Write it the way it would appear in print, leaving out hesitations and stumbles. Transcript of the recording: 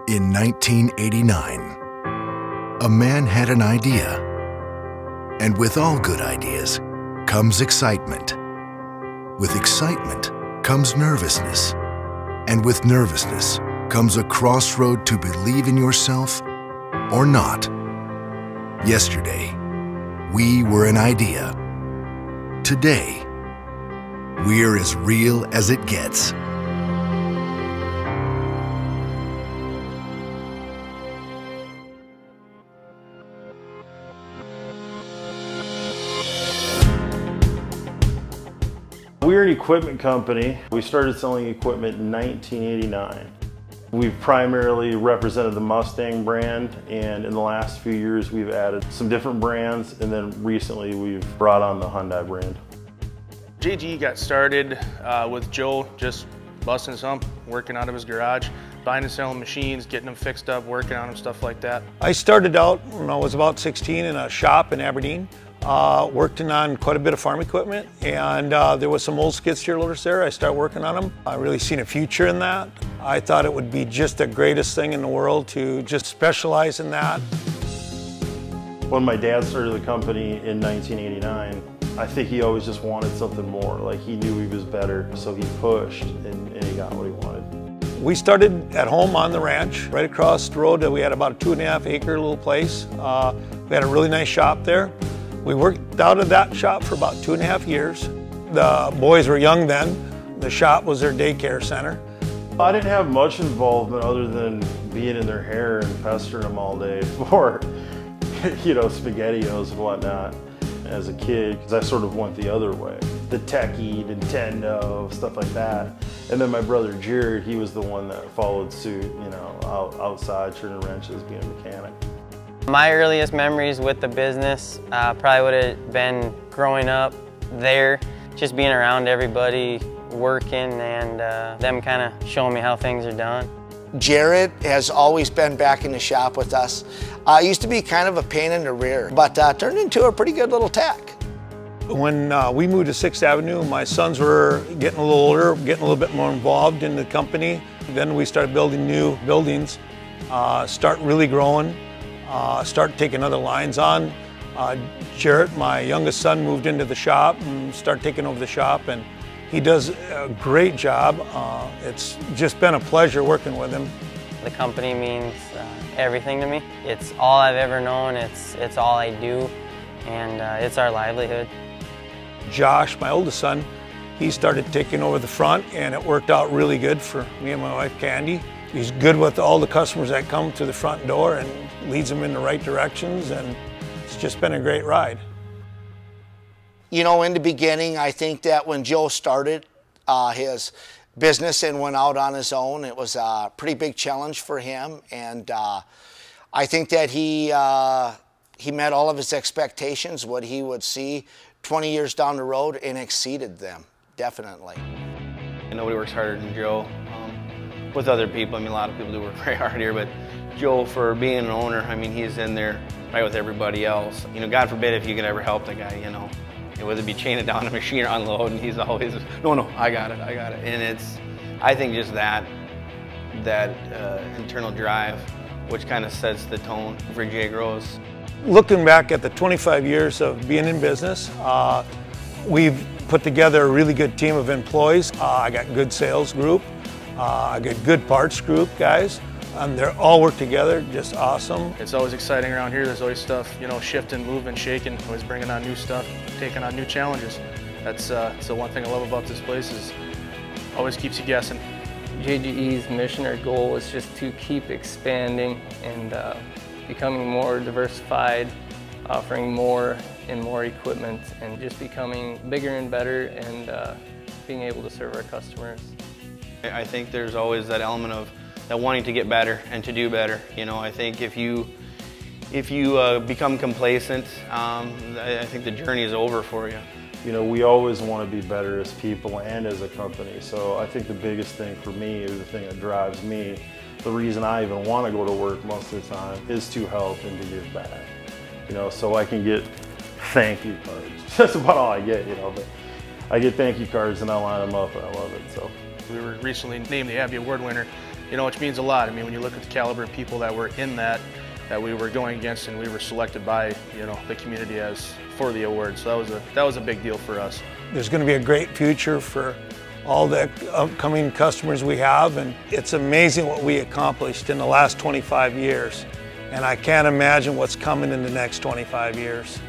In 1989, a man had an idea. And with all good ideas comes excitement. With excitement comes nervousness. And with nervousness comes a crossroad to believe in yourself or not. Yesterday, we were an idea. Today, we're as real as it gets. We're an equipment company. We started selling equipment in 1989. We've primarily represented the Mustang brand, and in the last few years we've added some different brands, and then recently we've brought on the Hyundai brand. JGE got started with Joe just busting some, working out of his garage, buying and selling machines, getting them fixed up, working on them, stuff like that. I started out when I was about 16 in a shop in Aberdeen. Working on quite a bit of farm equipment, and there was some old skid steer loaders there. I started working on them. I really seen a future in that. I thought it would be just the greatest thing in the world to just specialize in that. When my dad started the company in 1989, I think he always just wanted something more. Like, he knew he was better, so he pushed and he got what he wanted. We started at home on the ranch, right across the road. We had about a 2.5 acre little place. We had a really nice shop there. We worked out of that shop for about 2.5 years. The boys were young then. The shop was their daycare center. I didn't have much involvement other than being in their hair and pestering them all day for, SpaghettiOs and whatnot as a kid, because I sort of went the other way. The techie, Nintendo, stuff like that. And then my brother Jared, he was the one that followed suit, outside turning wrenches, being a mechanic. My earliest memories with the business probably would have been growing up there, just being around everybody, working, and them kind of showing me how things are done. Jared has always been back in the shop with us. Used to be kind of a pain in the rear, but turned into a pretty good little tech. When we moved to 6th Avenue, my sons were getting a little older, getting a little bit more involved in the company. Then we started building new buildings, start really growing. Start taking other lines on. Jarrett, my youngest son, moved into the shop and started taking over the shop, and he does a great job. It's just been a pleasure working with him. The company means everything to me. It's all I've ever known, it's all I do, and it's our livelihood. Josh, my oldest son, he started taking over the front, and it worked out really good for me and my wife Candy. He's good with all the customers that come to the front door and leads them in the right directions, and it's just been a great ride. In the beginning, I think that when Joe started his business and went out on his own, it was a pretty big challenge for him, and I think that he met all of his expectations, what he would see 20 years down the road, and exceeded them, definitely. Nobody works harder than Joe. With other people, a lot of people do work very hard here, but Joe, for being an owner, he's in there right with everybody else. God forbid if you could ever help the guy, whether it be chaining down a machine or unloading, he's always, no, I got it. And I think just that internal drive, which kind of sets the tone for Jay Gross. Looking back at the 25 years of being in business, we've put together a really good team of employees. I got a good sales group. I got good parts group guys, and they all work together, just awesome. It's always exciting around here. There's always stuff, shifting, moving, shaking, always bringing on new stuff, taking on new challenges. That's the one thing I love about this place is always keeps you guessing. JGE's mission or goal is just to keep expanding and becoming more diversified, offering more and more equipment, and just becoming bigger and better, and being able to serve our customers. I think there's always that element of that wanting to get better and to do better. I think if you become complacent, I think the journey is over for you. We always want to be better as people and as a company. So I think the biggest thing for me, or the thing that drives me, the reason I even want to go to work most of the time, is to help and to give back. So I can get thank you cards. That's about all I get, but I get thank you cards and I line them up and I love it. So we were recently named the Abby Award winner you know, which means a lot. I mean, when you look at the caliber of people that were in that we were going against, and we were selected by, you know, the community for the award. So that was a big deal for us. There's going to be a great future for all the upcoming customers we have, and it's amazing what we accomplished in the last 25 years. And I can't imagine what's coming in the next 25 years.